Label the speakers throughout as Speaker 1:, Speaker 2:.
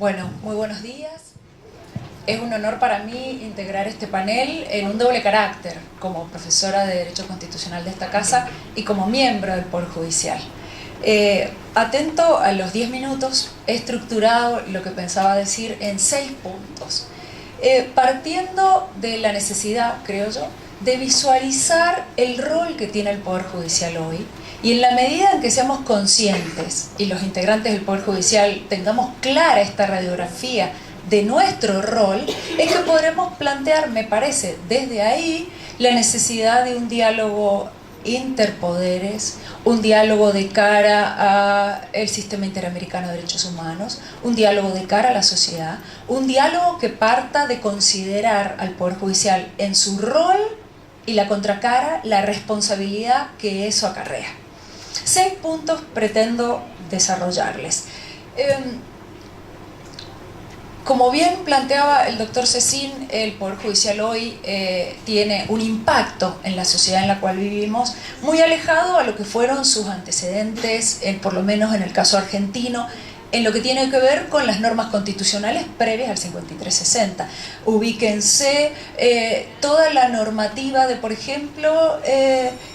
Speaker 1: Bueno, muy buenos días. Es un honor para mí integrar este panel en un doble carácter, como profesora de Derecho Constitucional de esta casa y como miembro del Poder Judicial. Atento a los 10 minutos, he estructurado lo que pensaba decir en 6 puntos, partiendo de la necesidad, creo yo, de visualizar el rol que tiene el Poder Judicial hoy. Y en la medida en que seamos conscientes y los integrantes del Poder Judicial tengamos clara esta radiografía de nuestro rol, es que podremos plantear, me parece, desde ahí, la necesidad de un diálogo interpoderes, un diálogo de cara al sistema interamericano de derechos humanos, un diálogo de cara a la sociedad, un diálogo que parta de considerar al Poder Judicial en su rol y la contracara, la responsabilidad que eso acarrea. 6 puntos pretendo desarrollarles. Como bien planteaba el doctor Cecín, el Poder Judicial hoy tiene un impacto en la sociedad en la cual vivimos muy alejado a lo que fueron sus antecedentes, por lo menos en el caso argentino, en lo que tiene que ver con las normas constitucionales previas al 5360. Ubíquense toda la normativa de, por ejemplo,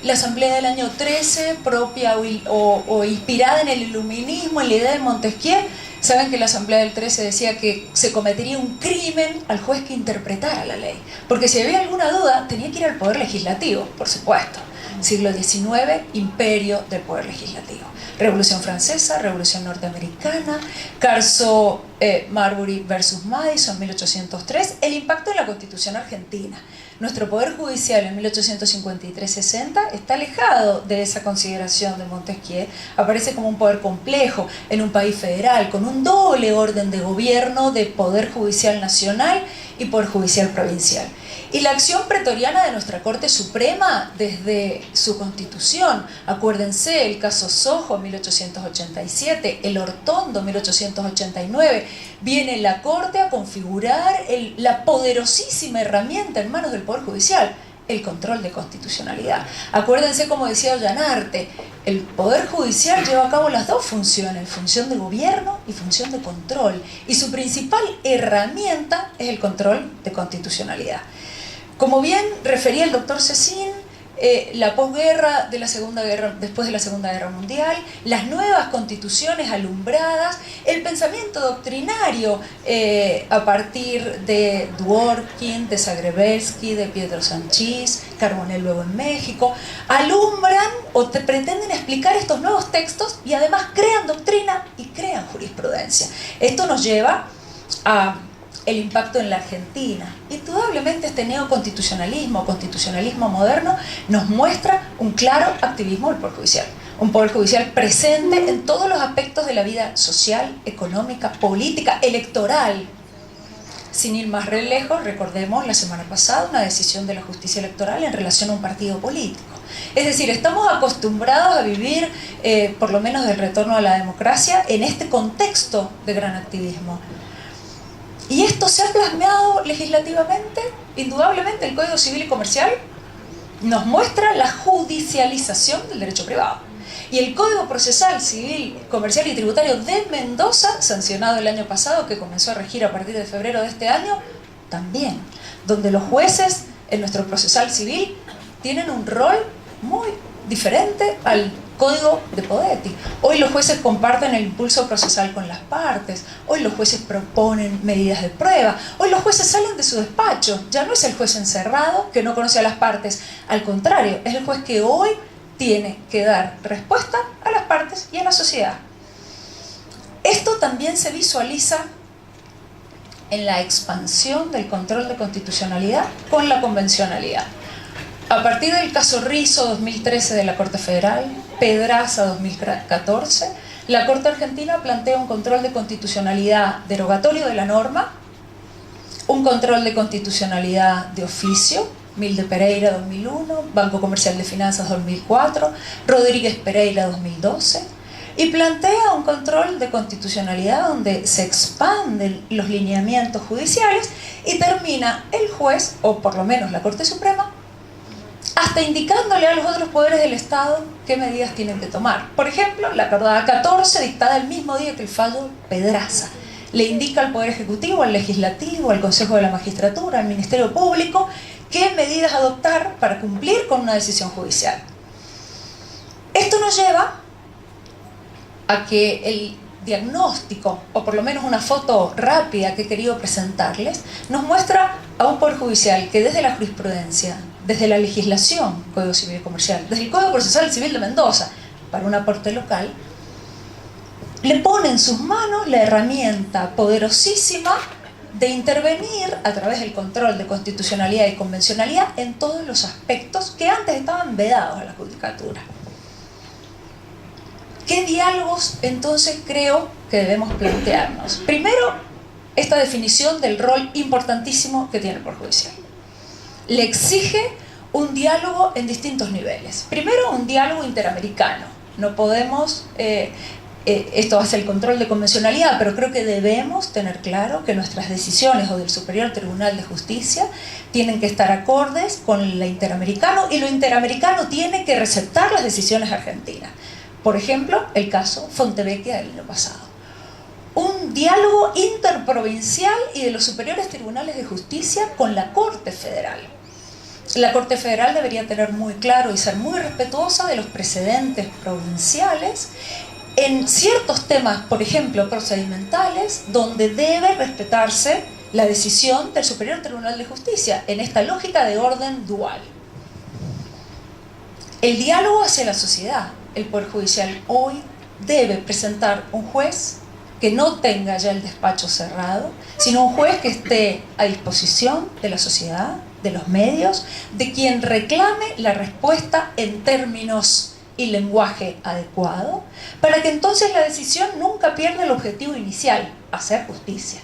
Speaker 1: la Asamblea del año 13, propia o inspirada en el iluminismo, en la idea de Montesquieu. Saben que la Asamblea del 13 decía que se cometería un crimen al juez que interpretara la ley, porque si había alguna duda tenía que ir al Poder Legislativo, por supuesto. Siglo XIX, imperio del Poder Legislativo. Revolución Francesa, Revolución Norteamericana, caso Marbury versus Madison, 1803, el impacto en la Constitución argentina. Nuestro Poder Judicial en 1853-60 está alejado de esa consideración de Montesquieu, aparece como un poder complejo en un país federal, con un doble orden de gobierno de Poder Judicial Nacional y Poder Judicial Provincial. Y la acción pretoriana de nuestra Corte Suprema desde su constitución, acuérdense el caso Sojo 1887, el Ortondo 1889, viene la Corte a configurar la poderosísima herramienta en manos del Poder Judicial, el control de constitucionalidad. Acuérdense, como decía Ollanarte, el Poder Judicial lleva a cabo las dos funciones, función de gobierno y función de control, y su principal herramienta es el control de constitucionalidad. Como bien refería el doctor Cecín, la posguerra de la Segunda Guerra, después de la Segunda Guerra Mundial, las nuevas constituciones alumbradas, el pensamiento doctrinario a partir de Dworkin, de Zagrebelsky, de Pietro Sanchis, Carbonell luego en México, alumbran o pretenden explicar estos nuevos textos y además crean doctrina y crean jurisprudencia. Esto nos lleva a el impacto en la Argentina. Indudablemente este neoconstitucionalismo, constitucionalismo moderno, nos muestra un claro activismo del Poder Judicial. Un Poder Judicial presente en todos los aspectos de la vida social, económica, política, electoral. Sin ir más lejos, recordemos la semana pasada una decisión de la justicia electoral en relación a un partido político. Es decir, estamos acostumbrados a vivir, por lo menos del retorno a la democracia, en este contexto de gran activismo. Y esto se ha plasmado legislativamente. Indudablemente el Código Civil y Comercial nos muestra la judicialización del derecho privado. Y el Código Procesal Civil, Comercial y Tributario de Mendoza, sancionado el año pasado, que comenzó a regir a partir de febrero de este año, también, donde los jueces en nuestro procesal civil tienen un rol muy diferente al Código de Podetti. Hoy los jueces comparten el impulso procesal con las partes, hoy los jueces proponen medidas de prueba, hoy los jueces salen de su despacho, ya no es el juez encerrado que no conoce a las partes, al contrario, es el juez que hoy tiene que dar respuesta a las partes y a la sociedad. Esto también se visualiza en la expansión del control de constitucionalidad con la convencionalidad. A partir del caso Rizzo 2013 de la Corte Federal, Pedraza 2014, la Corte Argentina plantea un control de constitucionalidad derogatorio de la norma, un control de constitucionalidad de oficio, Milde Pereira 2001, Banco Comercial de Finanzas 2004, Rodríguez Pereira 2012, y plantea un control de constitucionalidad donde se expanden los lineamientos judiciales y termina el juez, o por lo menos la Corte Suprema, hasta indicándole a los otros poderes del Estado qué medidas tienen que tomar. Por ejemplo, la acordada 14, dictada el mismo día que el fallo Pedraza. le indica al Poder Ejecutivo, al Legislativo, al Consejo de la Magistratura, al Ministerio Público, qué medidas adoptar para cumplir con una decisión judicial. Esto nos lleva a que el diagnóstico, o por lo menos una foto rápida que he querido presentarles, nos muestra a un Poder Judicial que desde la jurisprudencia, desde la legislación, Código Civil y Comercial, desde el Código Procesal Civil de Mendoza, para un aporte local, le pone en sus manos la herramienta poderosísima de intervenir a través del control de constitucionalidad y convencionalidad en todos los aspectos que antes estaban vedados a la judicatura. ¿Qué diálogos entonces creo que debemos plantearnos? Primero, esta definición del rol importantísimo que tiene el Poder Judicial. Le exige un diálogo en distintos niveles. Primero, un diálogo interamericano. No podemos, esto hace el control de convencionalidad, pero creo que debemos tener claro que nuestras decisiones o del Superior Tribunal de Justicia tienen que estar acordes con lo interamericano, y lo interamericano tiene que receptar las decisiones argentinas. Por ejemplo, el caso Fontevecchia del año pasado. Un diálogo interprovincial y de los superiores tribunales de justicia con la Corte Federal. La Corte Federal debería tener muy claro y ser muy respetuosa de los precedentes provinciales en ciertos temas, por ejemplo, procedimentales, donde debe respetarse la decisión del Superior Tribunal de Justicia, en esta lógica de orden dual. El diálogo hacia la sociedad. El Poder Judicial hoy debe presentar un juez que no tenga ya el despacho cerrado, sino un juez que esté a disposición de la sociedad, de los medios, de quien reclame la respuesta en términos y lenguaje adecuado, para que entonces la decisión nunca pierda el objetivo inicial, hacer justicia.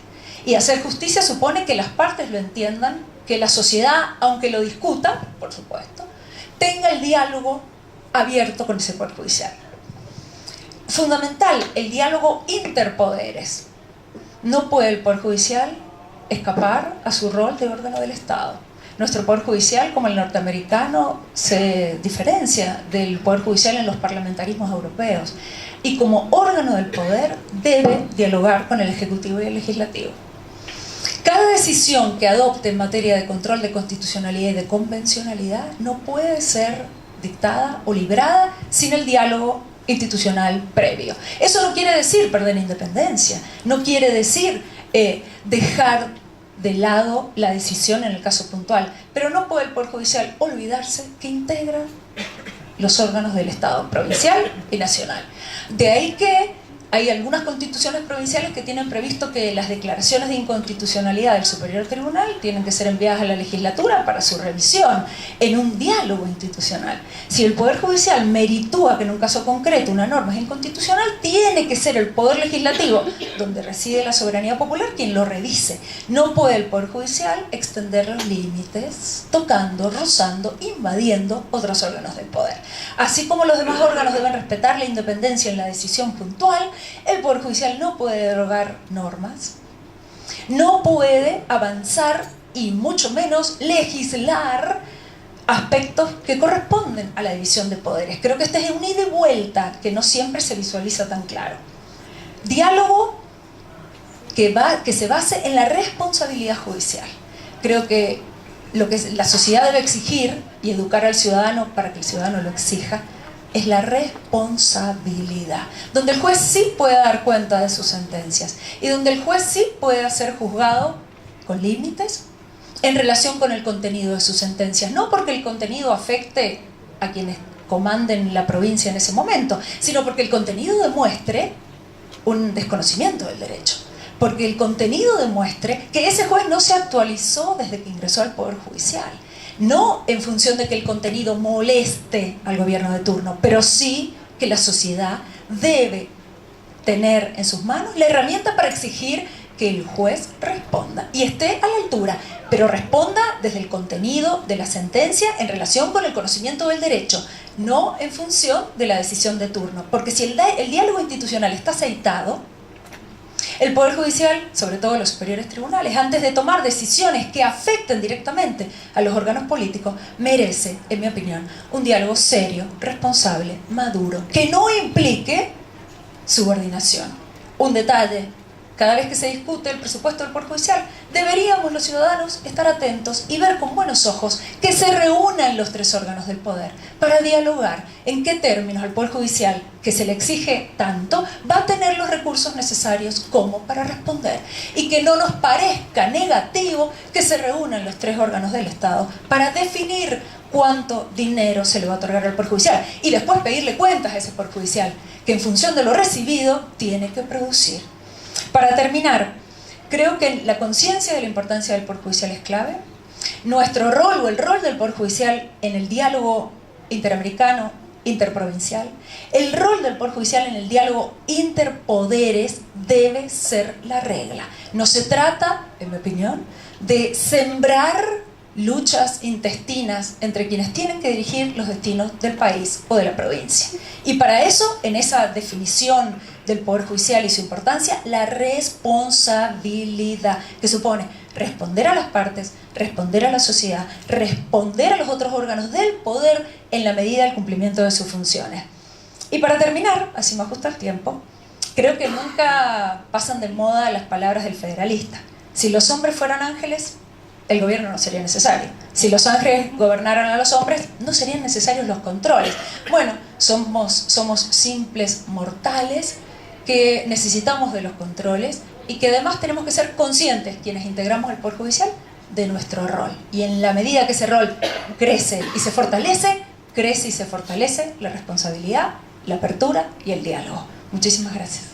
Speaker 1: Y hacer justicia supone que las partes lo entiendan, que la sociedad, aunque lo discuta, por supuesto, tenga el diálogo abierto con ese Poder Judicial. Fundamental, el diálogo interpoderes. No puede el Poder Judicial escapar a su rol de órgano del Estado. Nuestro Poder Judicial, como el norteamericano, se diferencia del Poder Judicial en los parlamentarismos europeos, y como órgano del poder debe dialogar con el Ejecutivo y el Legislativo. Cada decisión que adopte en materia de control de constitucionalidad y de convencionalidad no puede ser dictada o librada sin el diálogo institucional previo. Eso no quiere decir perder independencia, no quiere decir dejar de lado la decisión en el caso puntual, pero no puede el Poder Judicial olvidarse que integra los órganos del Estado provincial y nacional. De ahí que hay algunas constituciones provinciales que tienen previsto que las declaraciones de inconstitucionalidad del Superior Tribunal tienen que ser enviadas a la legislatura para su revisión en un diálogo institucional. Si el Poder Judicial meritúa que en un caso concreto una norma es inconstitucional, tiene que ser el Poder Legislativo, donde reside la soberanía popular, quien lo revise. No puede el Poder Judicial extender los límites, tocando, rozando, invadiendo otros órganos del poder. Así como los demás órganos deben respetar la independencia en la decisión puntual, el Poder Judicial no puede derogar normas, no puede avanzar y mucho menos legislar aspectos que corresponden a la división de poderes. Creo que este es un ida y vuelta que no siempre se visualiza tan claro. Diálogo que se base en la responsabilidad judicial. Creo que lo que la sociedad debe exigir y educar al ciudadano para que el ciudadano lo exija es la responsabilidad, donde el juez sí puede dar cuenta de sus sentencias y donde el juez sí puede ser juzgado con límites en relación con el contenido de sus sentencias, no porque el contenido afecte a quienes comanden la provincia en ese momento, sino porque el contenido demuestre un desconocimiento del derecho, porque el contenido demuestre que ese juez no se actualizó desde que ingresó al Poder Judicial. No en función de que el contenido moleste al gobierno de turno, pero sí que la sociedad debe tener en sus manos la herramienta para exigir que el juez responda y esté a la altura, pero responda desde el contenido de la sentencia en relación con el conocimiento del derecho, no en función de la decisión de turno. Porque si el diálogo institucional está aceitado, el Poder Judicial, sobre todo los superiores tribunales, antes de tomar decisiones que afecten directamente a los órganos políticos, merece, en mi opinión, un diálogo serio, responsable, maduro, que no implique subordinación. Un detalle, cada vez que se discute el presupuesto del Poder Judicial, deberíamos los ciudadanos estar atentos y ver con buenos ojos que se reúnan los tres órganos del poder para dialogar en qué términos el Poder Judicial, que se le exige tanto, va a tener los recursos necesarios como para responder. Y que no nos parezca negativo que se reúnan los tres órganos del Estado para definir cuánto dinero se le va a otorgar al Poder Judicial y después pedirle cuentas a ese Poder Judicial, que en función de lo recibido tiene que producir. Para terminar, creo que la conciencia de la importancia del Poder Judicial es clave. Nuestro rol o el rol del Poder Judicial en el diálogo interamericano, interprovincial, el rol del Poder Judicial en el diálogo interpoderes debe ser la regla. No se trata, en mi opinión, de sembrar luchas intestinas entre quienes tienen que dirigir los destinos del país o de la provincia. Y para eso, en esa definición del Poder Judicial y su importancia, la responsabilidad, que supone responder a las partes, responder a la sociedad, responder a los otros órganos del poder en la medida del cumplimiento de sus funciones. Y para terminar, así me ajusta el tiempo, creo que nunca pasan de moda las palabras del federalista. Si los hombres fueran ángeles, el gobierno no sería necesario. Si los ángeles gobernaran a los hombres, no serían necesarios los controles. Bueno, somos simples mortales que necesitamos de los controles y que además tenemos que ser conscientes, quienes integramos el Poder Judicial, de nuestro rol. Y en la medida que ese rol crece y se fortalece la responsabilidad, la apertura y el diálogo. Muchísimas gracias.